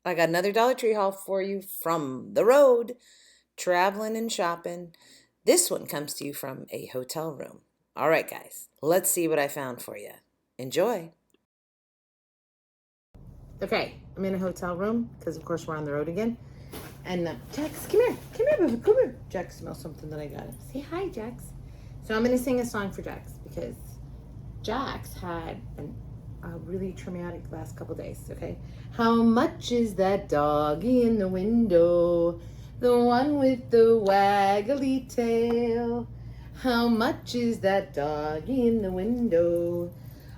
I got another Dollar Tree haul for you from the road, traveling and shopping. This one comes to you from a hotel room. All right, guys, let's see what I found for you. Enjoy. Okay, I'm in a hotel room because, of course, we're on the road again. And Jax, come here. Come here, baby. Come here. Jax smells something that I got. Say hi, Jax. So I'm going to sing a song for Jax because Jax had a really traumatic last couple days, okay? How much is that doggy in the window? The one with the waggly tail. How much is that doggy in the window?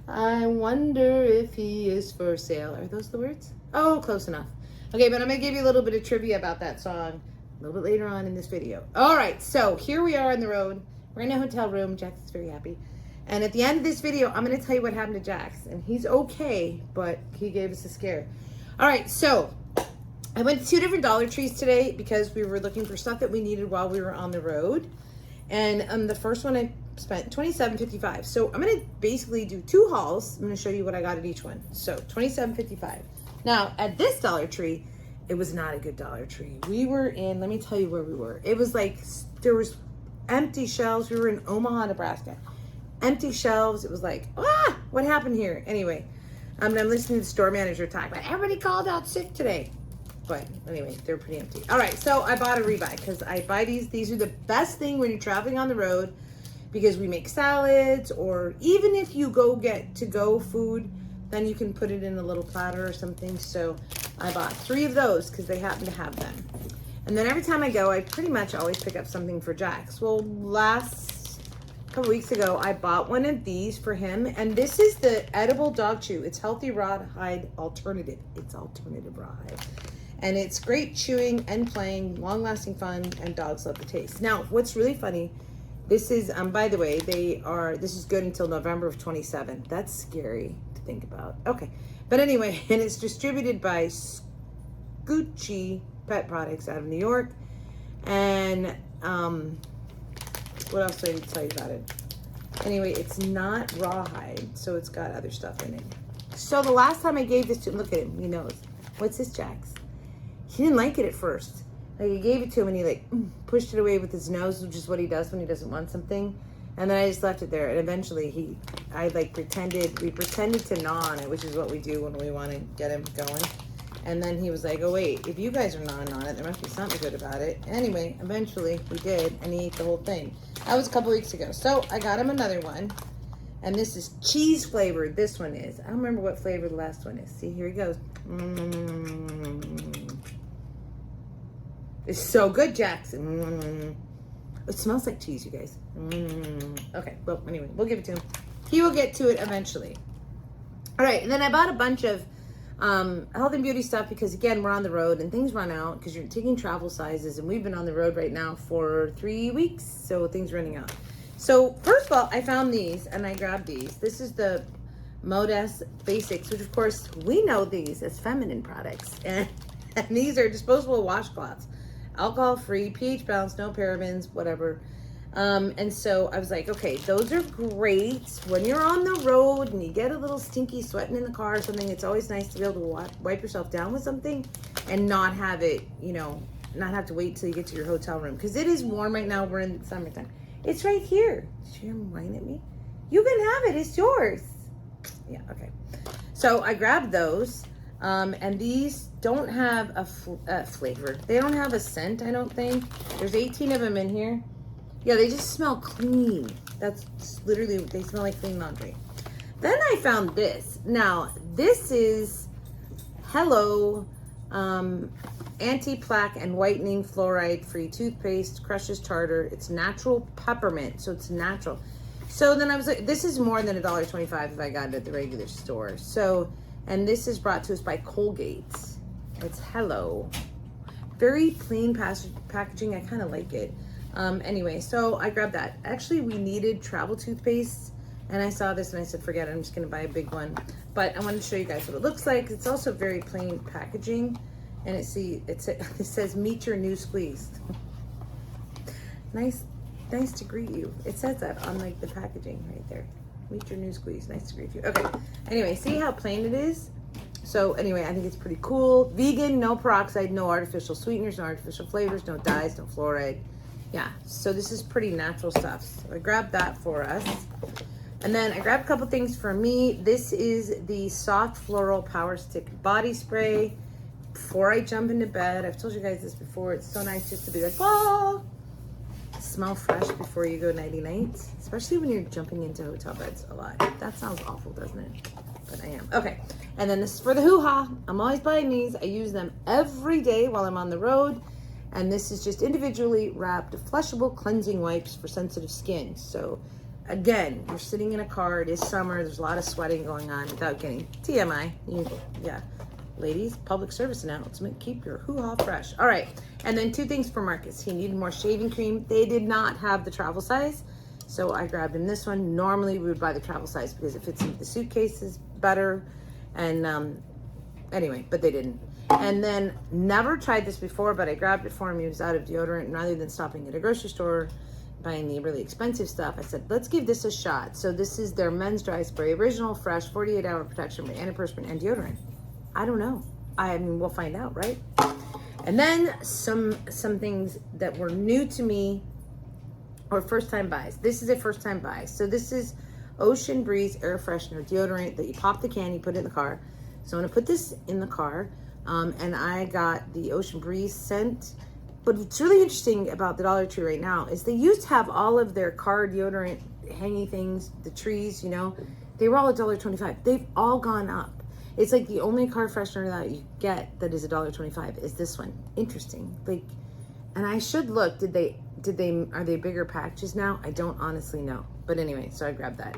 I wonder if he is for sale. Are those the words? Oh, close enough. Okay, but I'm going to give you a little bit of trivia about that song a little bit later on in this video. All right, so here we are on the road. We're in a hotel room. Jax is very happy. And at the end of this video, I'm going to tell you what happened to Jax. And he's okay, but he gave us a scare. All right, so I went to 2 different Dollar Trees today because we were looking for stuff that we needed while we were on the road. And the first one I spent $27.55. So I'm going to basically do 2 hauls. I'm going to show you what I got at each one. So $27.55. Now, at this Dollar Tree, it was not a good Dollar Tree. We were in, let me tell you where we were. It was like, there was empty shelves. We were in Omaha, Nebraska. Empty shelves. It was like, what happened here? Anyway, I'm listening to the store manager talk about everybody called out sick today. But anyway, they're pretty empty. All right, so I bought a rebuy because I buy these. These are the best thing when you're traveling on the road because we make salads, or even if you go get to-go food, then you can put it in a little platter or something. So I bought 3 of those because they happen to have them. And then every time I go, I pretty much always pick up something for Jax. Well, last couple weeks ago, I bought one of these for him. And this is the edible dog chew. It's healthy rawhide alternative. It's alternative rawhide. And it's great chewing and playing, long-lasting fun, and dogs love the taste. Now, what's really funny, this is, by the way, this is good until November of 27. That's scary to think about. Okay. But anyway, and it's distributed by Scoochie Pet Products out of New York. And what else do I need to tell you about it? Anyway, it's not rawhide, so it's got other stuff in it. So the last time I gave this to him, look at him, he knows. What's this, Jax? He didn't like it at first. Like, I gave it to him and he like pushed it away with his nose, which is what he does when he doesn't want something. And then I just left it there. And eventually we pretended to gnaw on it, which is what we do when we want to get him going. And then he was like, oh wait, if you guys are gnawing on it, there must be something good about it. Anyway, eventually we did, and he ate the whole thing. That was a couple weeks ago. So I got him another one. And this is cheese flavored. This one is. I don't remember what flavor the last one is. See, here he goes. It's so good, Jackson. It smells like cheese, you guys. Okay, well, anyway, we'll give it to him. He will get to it eventually. All right, and then I bought a bunch of health and beauty stuff because, again, we're on the road and things run out because you're taking travel sizes, and we've been on the road right now for 3 weeks, so things are running out. So, first of all, I found these, and I grabbed these. This is the Modest Basics, which, of course, we know these as feminine products, and these are disposable washcloths. Alcohol-free, pH balanced, no parabens, whatever. And so I was like, okay, those are great when you're on the road and you get a little stinky sweating in the car or something. It's always nice to be able to wipe yourself down with something and not have it, not have to wait till you get to your hotel room. Because it is warm right now. We're in summertime. It's right here. Did you hear him whine at me? You can have it. It's yours. Yeah, okay. So I grabbed those. And these don't have a flavor. They don't have a scent, I don't think. There's 18 of them in here. Yeah, they just smell clean. That's literally, they smell like clean laundry. Then I found this. Now, this is Hello Anti-Plaque and Whitening Fluoride-Free Toothpaste, crushes tartar. It's natural peppermint, so it's natural. So then I was like, this is more than $1.25 if I got it at the regular store. So, and this is brought to us by Colgate. It's Hello. Very plain packaging. I kind of like it. Anyway, so I grabbed that. Actually, we needed travel toothpaste, and I saw this and I said, forget it. I'm just going to buy a big one. But I wanted to show you guys what it looks like. It's also very plain packaging, and it says, meet your new squeeze. Nice to greet you. It says that on like the packaging right there. Meet your new squeeze. Nice to greet you. Okay. Anyway, see how plain it is? So anyway, I think it's pretty cool. Vegan, no peroxide, no artificial sweeteners, no artificial flavors, no dyes, no fluoride. Yeah, so this is pretty natural stuff. So I grabbed that for us. And then I grabbed a couple things for me. This is the Soft Floral Power Stick Body Spray. Before I jump into bed, I've told you guys this before, it's so nice just to be like, oh, smell fresh before you go nighty-night, especially when you're jumping into hotel beds a lot. That sounds awful, doesn't it? But I am. Okay, and then this is for the hoo-ha. I'm always buying these. I use them every day while I'm on the road. And this is just individually wrapped flushable cleansing wipes for sensitive skin. So again, you're sitting in a car, it is summer, there's a lot of sweating going on without getting TMI. Yeah. Ladies, public service announcement, keep your hoo-ha fresh. All right, and then 2 things for Marcus. He needed more shaving cream. They did not have the travel size, so I grabbed him this one. Normally, we would buy the travel size because it fits into the suitcases better. And anyway, but they didn't. And then, never tried this before, but I grabbed it for him. He was out of deodorant, and rather than stopping at a grocery store, buying the really expensive stuff, I said, let's give this a shot. So this is their Men's Dry Spray, original, fresh, 48-hour protection by antiperspirant and deodorant. I don't know. I mean, we'll find out, right? And then some things that were new to me or first time buys. This is a first time buy. So this is Ocean Breeze Air Freshener Deodorant that you pop the can, you put it in the car. So I'm gonna put this in the car. And I got the Ocean Breeze scent. But what's really interesting about the Dollar Tree right now is they used to have all of their car deodorant hangy things, the trees, you know, they were all $1.25. They've all gone up. It's like the only car freshener that you get that is $1.25 is this one. Interesting. Like, and I should look. Are they bigger packages now? I don't honestly know. But anyway, so I grabbed that.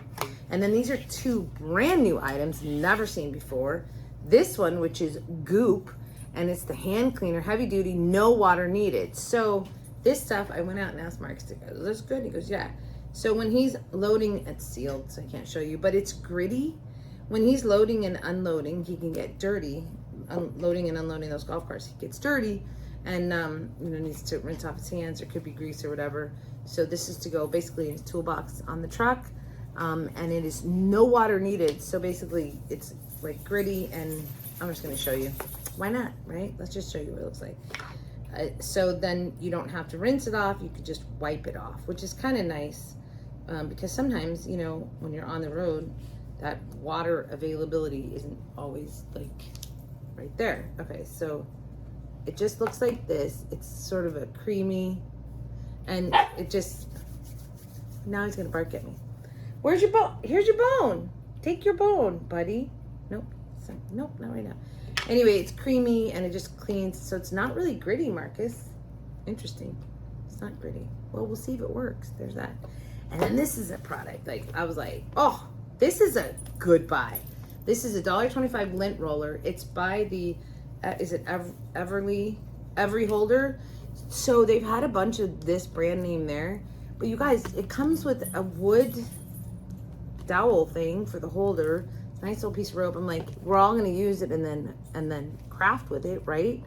And then these are 2 brand new items, never seen before. This one, which is Goop, and it's the hand cleaner, heavy duty, no water needed. So this stuff, I went out and asked Marcus, is this good? He goes, yeah. So when he's loading, it's sealed, so I can't show you, but it's gritty. When he's loading and unloading, he can get dirty. Loading and unloading those golf carts, he gets dirty, and needs to rinse off his hands, or could be grease or whatever. So this is to go basically in his toolbox on the truck, and it is no water needed. So basically, it's like gritty, and I'm just going to show you. Why not, right? Let's just show you what it looks like. So then you don't have to rinse it off. You could just wipe it off, which is kind of nice, because sometimes, when you're on the road, that water availability isn't always like right there. Okay, so it just looks like this. It's sort of a creamy, and it just, now he's gonna bark at me. Where's your bone? Here's your bone. Take your bone, buddy. Nope, nope, not right now. Anyway, it's creamy and it just cleans, so it's not really gritty, Marcus. Interesting, it's not gritty. Well, we'll see if it works. There's that. And then this is a product, like, I was like, oh, this is a good buy. This is a $1.25 lint roller. It's by the, is it Every Holder? So they've had a bunch of this brand name there. But you guys, it comes with a wood dowel thing for the holder. Nice little piece of rope. I'm like, we're all gonna use it and then craft with it, right?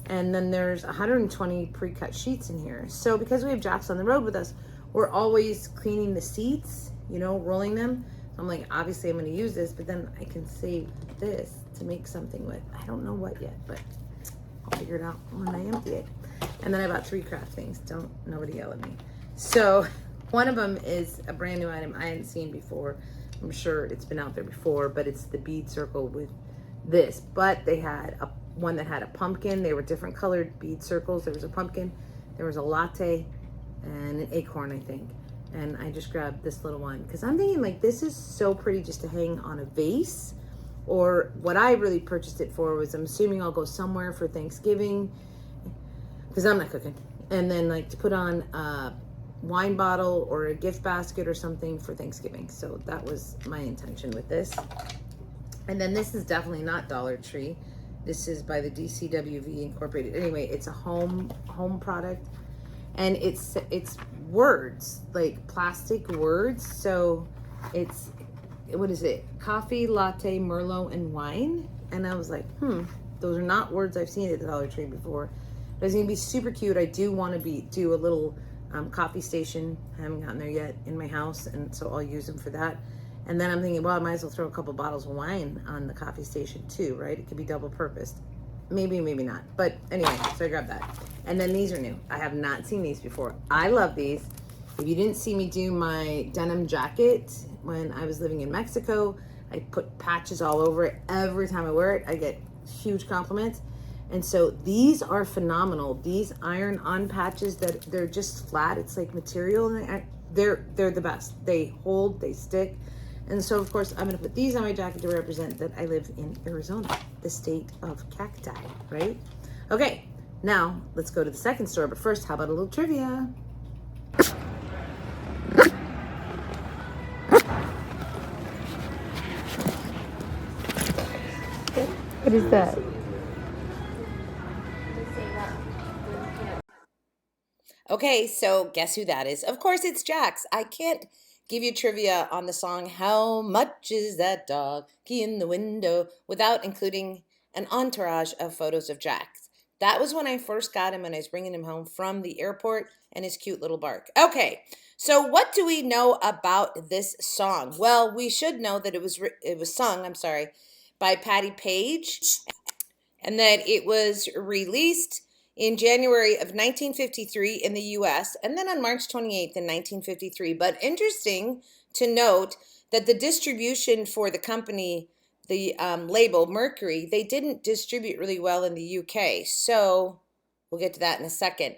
And then there's 120 pre-cut sheets in here. So because we have Jax on the road with us, we're always cleaning the seats, rolling them. I'm like, obviously I'm gonna use this, but then I can save this to make something with. I don't know what yet, but I'll figure it out when I empty it. And then I bought 3 craft things. Nobody yell at me. So one of them is a brand new item I hadn't seen before. I'm sure it's been out there before, but it's the bead circle with this. But they had one that had a pumpkin. They were different colored bead circles. There was a pumpkin, there was a latte, and an acorn, I think. And I just grabbed this little one because I'm thinking, like, this is so pretty just to hang on a vase. Or what I really purchased it for was, I'm assuming I'll go somewhere for Thanksgiving because I'm not cooking. And then, like, to put on a wine bottle or a gift basket or something for Thanksgiving. So that was my intention with this. And then this is definitely not Dollar Tree. This is by the DCWV Incorporated. Anyway, it's a home product. And it's words, like plastic words. So it's, what is it? Coffee, latte, Merlot, and wine. And I was like, those are not words I've seen at the Dollar Tree before. But it's gonna be super cute. I do want to do a little coffee station. I haven't gotten there yet in my house, and so I'll use them for that. And then I'm thinking, well, I might as well throw a couple bottles of wine on the coffee station too, right? It could be double purposed. Maybe, maybe not. But anyway, so I grabbed that. And then these are new. I have not seen these before. I love these. If you didn't see me do my denim jacket when I was living in Mexico, I put patches all over it. Every time I wear it, I get huge compliments. And so these are phenomenal. These iron-on patches that they're just flat. It's like material, and they're the best. They hold, they stick. And so, of course, I'm going to put these on my jacket to represent that I live in Arizona, the state of cacti, right? Okay, now let's go to the second store. But first, how about a little trivia? What is that? Okay, so guess who that is? Of course, it's Jax. I can't give you trivia on the song How Much Is That Dog in the Window without including an entourage of photos of Jax. That was when I first got him and I was bringing him home from the airport and his cute little bark. Okay, so what do we know about this song? Well, we should know that it was sung, by Patti Page, and that it was released in January of 1953 in the US and then on March 28th in 1953. But interesting to note that the distribution for the company, the label Mercury, they didn't distribute really well in the UK. So we'll get to that in a second.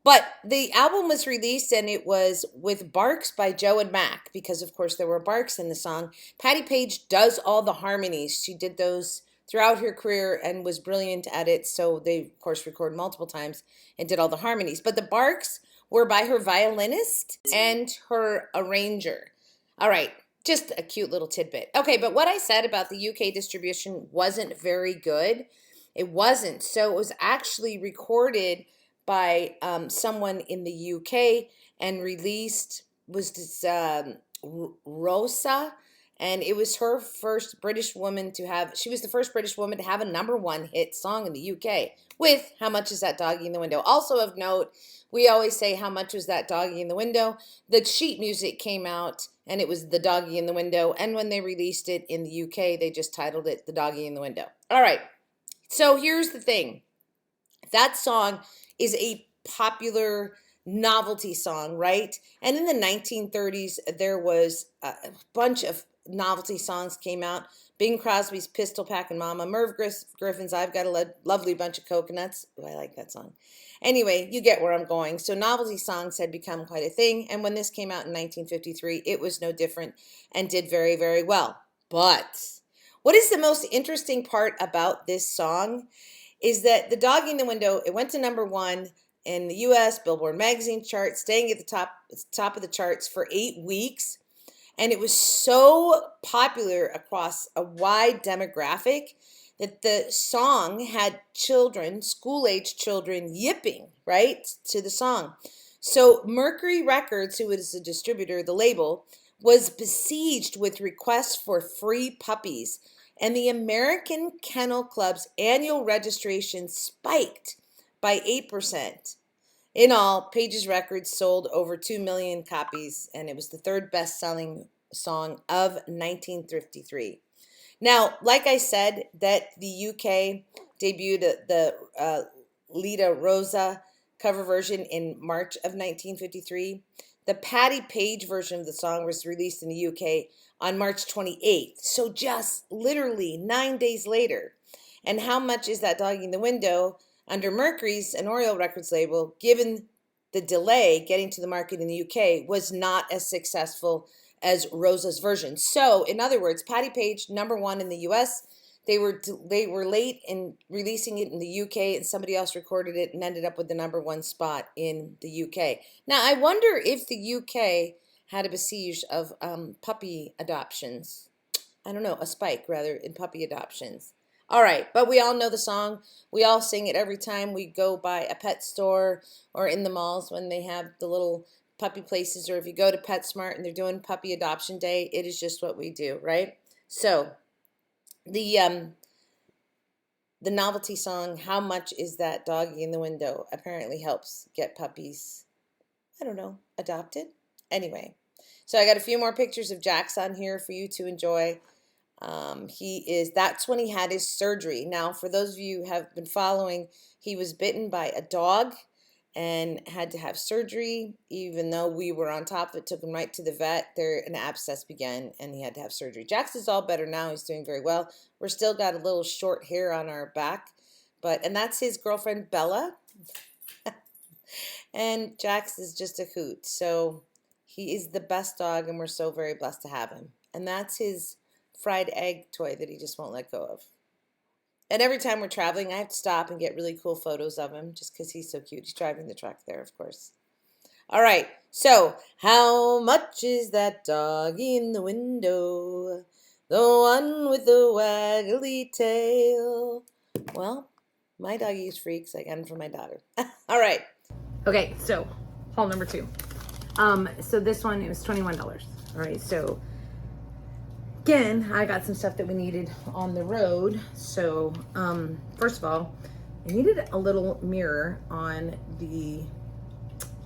But the album was released and it was with Barks by Joe and Mac because, of course, there were Barks in the song. Patti Page does all the harmonies. She did those throughout her career and was brilliant at it. So they, of course, recorded multiple times and did all the harmonies. But the Barks were by her violinist and her arranger. All right, just a cute little tidbit. Okay, but what I said about the UK distribution wasn't very good. It wasn't. So it was actually recorded by someone in the UK and released was this Rosa, and it was her first British woman to have, she was the first British woman to have a #1 hit song in the UK with How Much Is That Doggy in the Window. Also of note, we always say how much was that doggy in the window. The sheet music came out and it was The Doggy in the Window, and when they released it in the UK, they just titled it The Doggy in the Window. All right, so here's the thing. That song is a popular novelty song, right? And in the 1930s, there was a bunch of novelty songs came out. Bing Crosby's Pistol Packin' Mama, Merv Griffin's I've Got a Lovely Bunch of Coconuts. Ooh, I like that song. Anyway, you get where I'm going. So novelty songs had become quite a thing. And when this came out in 1953, it was no different and did very, very well. But what is the most interesting part about this song is that The Doggy in the Window, it went to #1 in the US Billboard magazine chart, staying at the top of the charts for 8 weeks. And it was so popular across a wide demographic that the song had children, school-age children, yipping, right, to the song. So Mercury Records, who is the distributor, the label, was besieged with requests for free puppies. And the American Kennel Club's annual registration spiked by 8%. In all, Page's Records sold over 2 million copies, and it was the third best-selling song of 1953. Now, like I said, that the UK debuted the Lita Rosa cover version in March of 1953. The Patti Page version of the song was released in the UK on March 28th, so just literally 9 days later. And How Much Is That Doggy in the Window under Mercury's and Oriole Records label, given the delay getting to the market in the UK, was not as successful as Rosa's version. So, in other words, Patti Page, #1 in the US. They were late in releasing it in the UK, and somebody else recorded it and ended up with the #1 spot in the UK. Now, I wonder if the UK had a besiege of puppy adoptions. I don't know, a spike, rather, in puppy adoptions. All right, but we all know the song. We all sing it every time we go by a pet store or in the malls when they have the little puppy places, or if you go to PetSmart and they're doing puppy adoption day, it is just what we do, right? So the novelty song, How Much Is That Doggy in the Window, apparently helps get puppies, I don't know, adopted? Anyway, So I got a few more pictures of Jax on here for you to enjoy. That's when he had his surgery. Now, for those of you who have been following, he was bitten by a dog and had to have surgery. Even though we were on top of it, took him right to the vet. An abscess began and he had to have surgery. Jax is all better now. He's doing very well. We're still got a little short hair on our back, and that's his girlfriend, Bella. And Jax is just a hoot. So he is the best dog and we're so very blessed to have him. And that's his fried egg toy that he just won't let go of. And every time we're traveling, I have to stop and get really cool photos of him just because he's so cute. He's driving the truck there, of course. All right, so how much is that doggy in the window? The one with the waggly tail. Well, my doggy is free because I got him from my daughter. All right. Okay, so haul number 2. So this one, it was $21. All right, so again, I got some stuff that we needed on the road. So, first of all, I needed a little mirror on the,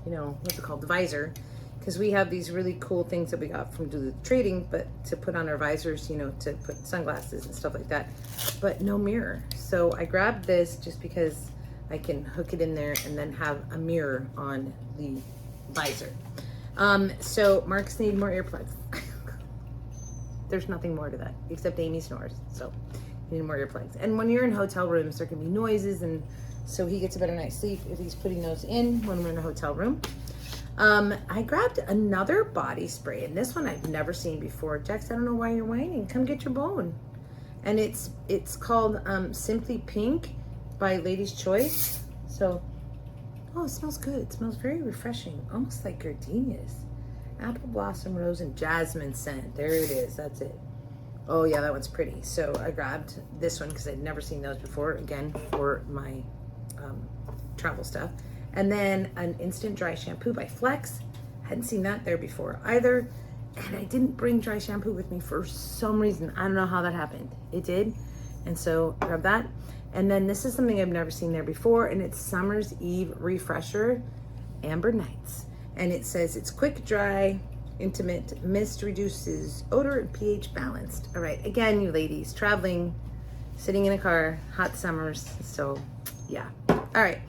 what's it called? The visor. Because we have these really cool things that we got from the trading, but to put on our visors, to put sunglasses and stuff like that, but no mirror. So I grabbed this just because I can hook it in there and then have a mirror on the visor. So Marcus needs more earplugs. There's nothing more to that except Amy snores. So you need more earplugs. And when you're in hotel rooms, there can be noises, and so he gets a better night's sleep if he's putting those in when we're in a hotel room. I grabbed another body spray, and this one I've never seen before. Jax, I don't know why you're whining. Come get your bone. And it's called Simply Pink by Lady's Choice. So, oh, it smells good. It smells very refreshing, almost like gardenias. Apple blossom, rose, and jasmine scent. There it is. That's it. Oh yeah, that one's pretty. So I grabbed this one because I'd never seen those before, again, for my travel stuff. And then an instant dry shampoo by Flex. Hadn't seen that there before either. And I didn't bring dry shampoo with me for some reason. I don't know how that happened. It did. And so I grabbed that. And then this is something I've never seen there before, and it's Summer's Eve Refresher Amber Nights. And it says it's quick, dry, intimate, mist, reduces odor, and pH balanced. All right, again, you ladies, traveling, sitting in a car, hot summers. So yeah. All right.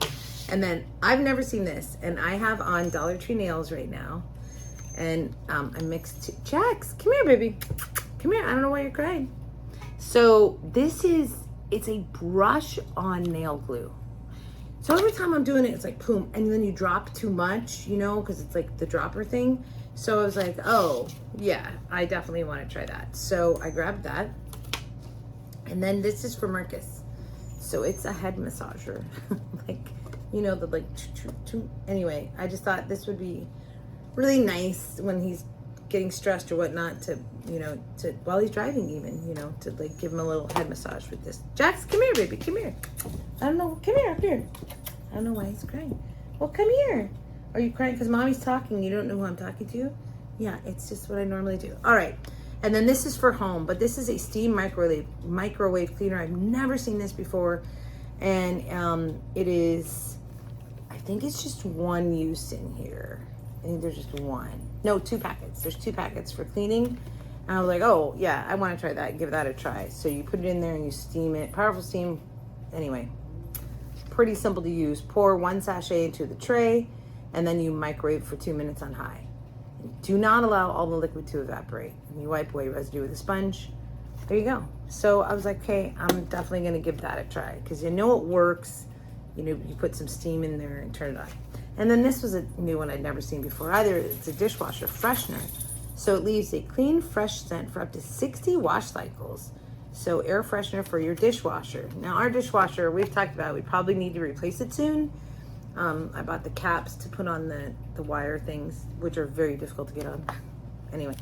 And then I've never seen this, and I have on Dollar Tree nails right now. And I mixed Jax, come here, baby. Come here. I don't know why you're crying. So it's a brush on nail glue. So every time I'm doing it, it's like boom, and then you drop too much, because it's like the dropper thing. So I was like, oh yeah, I definitely want to try that. So I grabbed that. And then this is for Marcus. So it's a head massager. Anyway, I just thought this would be really nice when he's getting stressed or whatnot while he's driving even, to like give him a little head massage with this. Jax, come here, baby, come here. I don't know, come here, up here. I don't know why he's crying. Well, come here. Are you crying because mommy's talking? You don't know who I'm talking to? Yeah, it's just what I normally do. All right, and then this is for home, but this is a steam microwave cleaner. I've never seen this before, and it is, I think it's just one use in here. I think there's just one. No, 2 packets. There's 2 packets for cleaning. And I was like, oh, yeah, I want to try that. Give that a try. So you put it in there and you steam it. Powerful steam. Anyway, pretty simple to use. Pour 1 sachet into the tray, and then you microwave for 2 minutes on high. Do not allow all the liquid to evaporate. And you wipe away residue with a sponge. There you go. So I was like, okay, I'm definitely going to give that a try because it works. You put some steam in there and turn it on. And then this was a new one I'd never seen before either. It's a dishwasher freshener. So it leaves a clean, fresh scent for up to 60 wash cycles. So air freshener for your dishwasher. Now our dishwasher, we've talked about, we probably need to replace it soon. I bought the caps to put on the wire things, which are very difficult to get on. Anyway,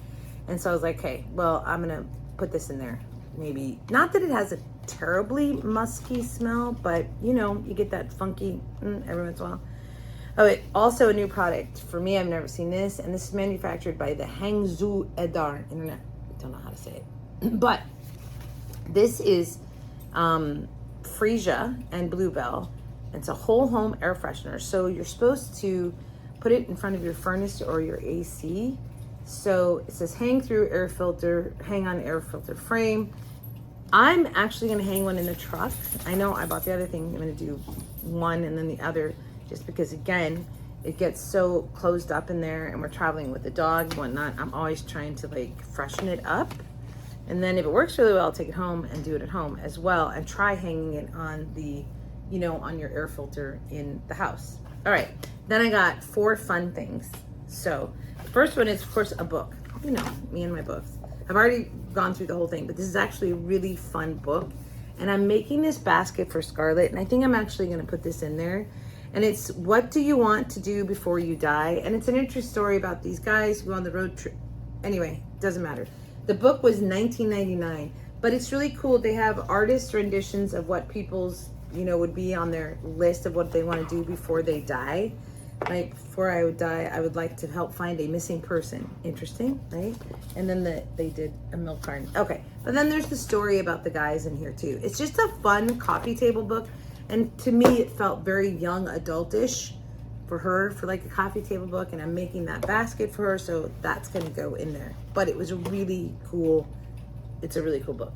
and so I was like, okay, well, I'm gonna put this in there. Maybe, not that it has a terribly musky smell, but you get that funky every once in a while. Oh, also a new product. For me, I've never seen this, and this is manufactured by the Hangzhou Edar Internet. I don't know how to say it. But this is Freesia and Bluebell. It's a whole home air freshener. So you're supposed to put it in front of your furnace or your AC, So it says hang through air filter, hang on air filter frame. I'm actually gonna hang one in the truck. I know I bought the other thing. I'm gonna do one and then the other, just because again, it gets so closed up in there and we're traveling with the dog and whatnot. I'm always trying to like freshen it up. And then if it works really well, I'll take it home and do it at home as well and try hanging it on the, you know, on your air filter in the house. All right, then I got 4 fun things. So the first one is of course a book. You know, me and my books. I've already gone through the whole thing, but this is actually a really fun book. And I'm making this basket for Scarlett, and I think I'm actually gonna put this in there. And it's what do you want to do before you die? And it's an interesting story about these guys who go on the road trip. Anyway, doesn't matter. The book was $19.99, but it's really cool. They have artist renditions of what people's, you know, would be on their list of what they want to do before they die. Like, before I would die, I would like to help find a missing person. Interesting, right? And then they did a milk carton. Okay, but then there's the story about the guys in here too. It's just a fun coffee table book. And to me, it felt very young adultish for her, for like a coffee table book. And I'm making that basket for her, so that's gonna go in there. But it was a really cool, it's a really cool book.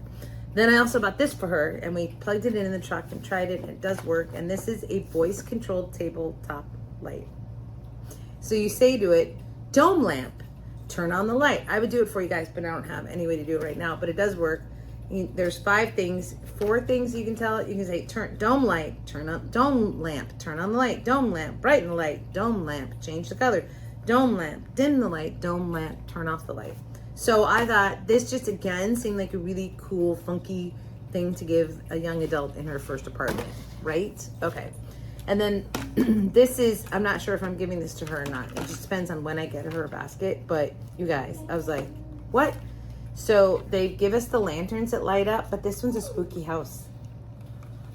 Then I also bought this for her, and we plugged it in the truck and tried it, and it does work. And this is a voice-controlled tabletop light. So you say to it, dome lamp, turn on the light. I would do it for you guys, but I don't have any way to do it right now, but it does work. There's 4 things you can tell it. You can say turn dome light, turn on dome lamp, turn on the light, dome lamp, brighten the light, dome lamp, change the color, dome lamp, dim the light, dome lamp, turn off the light. So I thought this just again seemed like a really cool, funky thing to give a young adult in her first apartment, right? Okay. And then this is, I'm not sure if I'm giving this to her or not. It just depends on when I get her a basket, but you guys, I was like, what? So they give us the lanterns that light up, but this one's a spooky house.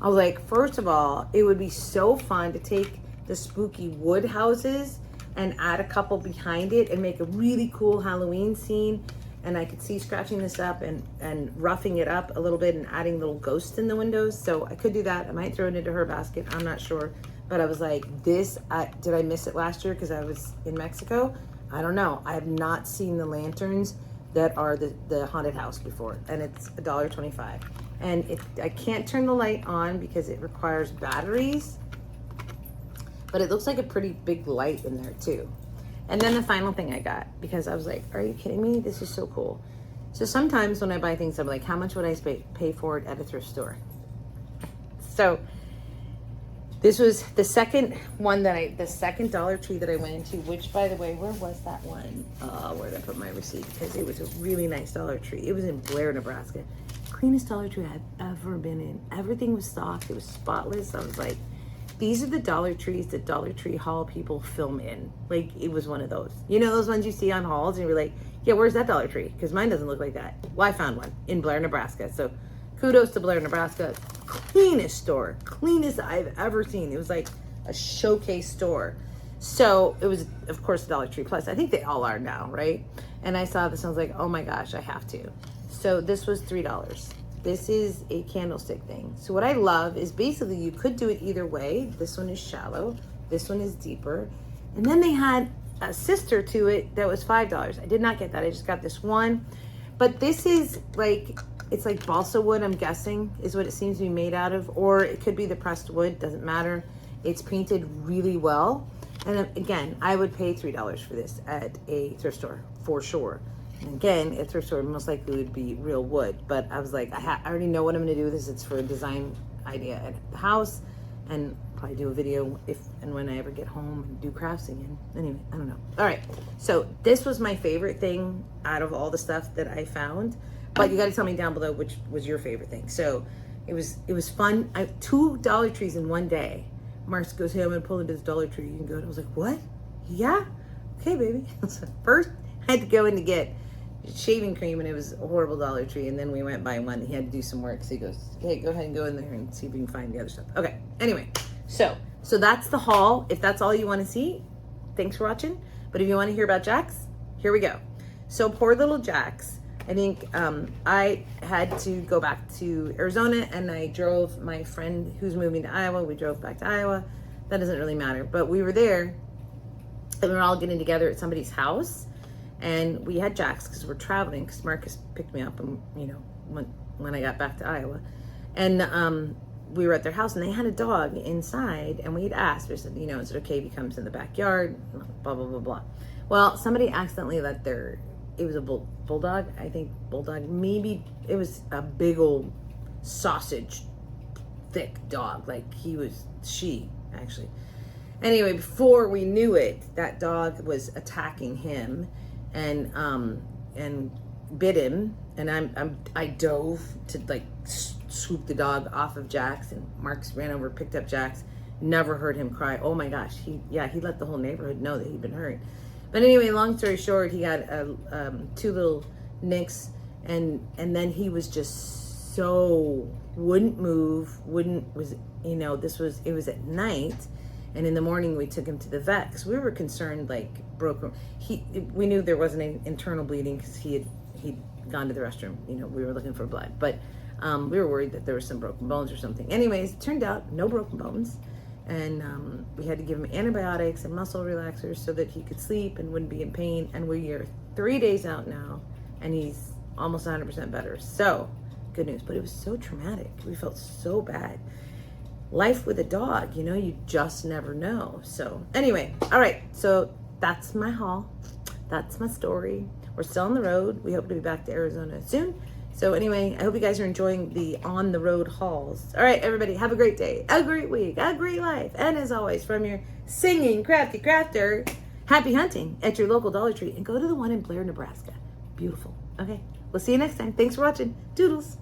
I was like, first of all, it would be so fun to take the spooky wood houses and add a couple behind it and make a really cool Halloween scene. And I could see scratching this up and roughing it up a little bit and adding little ghosts in the windows. So I could do that. I might throw it into her basket. I'm not sure. But I was like, did I miss it last year because I was in Mexico? I don't know. I have not seen the lanterns that are the haunted house before, and it's $1.25. And I can't turn the light on because it requires batteries, but it looks like a pretty big light in there too. And then the final thing I got, because I was like, are you kidding me? This is so cool. So sometimes when I buy things, I'm like, how much would I pay for it at a thrift store? So this was the second one the second Dollar Tree that I went into, which by the way, where was that one? Where did I put my receipt? Because it was a really nice Dollar Tree. It was in Blair, Nebraska. Cleanest Dollar Tree I've ever been in. Everything was stocked. It was spotless. I was like, these are the Dollar Trees that Dollar Tree haul people film in. Like, it was one of those. You know those ones you see on hauls and you're like, yeah, where's that Dollar Tree? Because mine doesn't look like that. Well, I found one in Blair, Nebraska. So kudos to Blair, Nebraska. Cleanest store, cleanest I've ever seen. It was like a showcase store. So it was, of course, Dollar Tree Plus. I think they all are now, right? And I saw this and I was like, oh my gosh, I have to. So this was $3. This is a candlestick thing. So what I love is basically you could do it either way. This one is shallow. This one is deeper. And then they had a sister to it that was $5. I did not get that. I just got this one. But this is like, it's like balsa wood, I'm guessing, is what it seems to be made out of. Or it could be the pressed wood, doesn't matter. It's painted really well. And then, again, I would pay $3 for this at a thrift store, for sure. And again, at a thrift store, most likely would be real wood. But I was like, I already know what I'm gonna do with this. It's for a design idea at the house. And probably do a video if and when I ever get home and do crafts again. Anyway, I don't know. All right, so this was my favorite thing out of all the stuff that I found. But you got to tell me down below which was your favorite thing. So it was fun. 2 Dollar Trees in one day. Marks goes, hey, I'm gonna pull into this Dollar Tree. You can go. And I was like, what? Yeah, okay, baby. So first, I had to go in to get shaving cream, and it was a horrible Dollar Tree. And then we went by one. He had to do some work, so he goes, hey, go ahead and go in there and see if we can find the other stuff. Okay. Anyway, so that's the haul. If that's all you want to see, thanks for watching. But if you want to hear about Jax, here we go. So poor little Jax. I think I had to go back to Arizona, and I drove my friend who's moving to Iowa. We drove back to Iowa. That doesn't really matter. But we were there, and we were all getting together at somebody's house. And we had Jax because we're traveling, because Marcus picked me up, and when I got back to Iowa. And we were at their house, and they had a dog inside, and we'd asked, we said, is it okay if he comes in the backyard, blah, blah, blah, blah. Well, somebody accidentally let it was a bulldog, I think bulldog, maybe it was a big old sausage, thick dog, like she actually. Anyway, before we knew it, that dog was attacking him, and bit him, and I dove to like swoop the dog off of Jax, and Marcus ran over, picked up Jax. Never heard him cry. Oh my gosh, he let the whole neighborhood know that he'd been hurt. But anyway, long story short, he got 2 little nicks, and then he was just so wouldn't move, it was at night, and in the morning we took him to the vet because we were concerned, like we knew there wasn't any internal bleeding because he'd gone to the restroom. We were looking for blood, but we were worried that there was some broken bones or something. Anyways, it turned out no broken bones. And we had to give him antibiotics and muscle relaxers so that he could sleep and wouldn't be in pain. And we are 3 days out now, and he's almost 100% better. So, good news. But it was so traumatic. We felt so bad. Life with a dog, you just never know. So, anyway, all right. So, that's my haul. That's my story. We're still on the road. We hope to be back to Arizona soon. So anyway, I hope you guys are enjoying the on the road hauls. All right, everybody, have a great day, a great week, a great life. And as always, from your singing crafty crafter, happy hunting at your local Dollar Tree, and go to the one in Blair, Nebraska. Beautiful. Okay, we'll see you next time. Thanks for watching. Doodles.